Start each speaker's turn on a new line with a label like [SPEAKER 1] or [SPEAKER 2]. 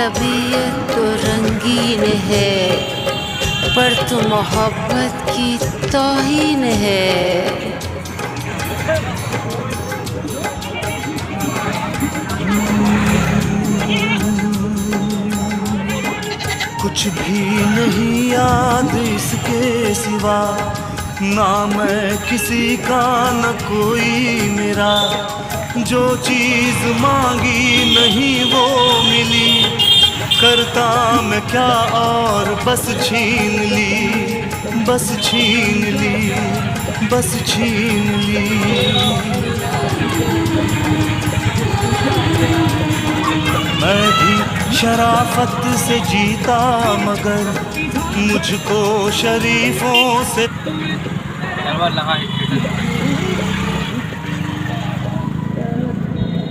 [SPEAKER 1] तबीयत तो रंगीन है, पर तू मोहब्बत की तौहीन है।
[SPEAKER 2] कुछ भी नहीं याद इसके सिवा, ना मैं किसी का न कोई मेरा। जो चीज मांगी नहीं वो मिली, करता मैं क्या और बस छीन ली, बस छीन ली, बस छीन ली। मैं भी शराफत से जीता मगर मुझको शरीफों से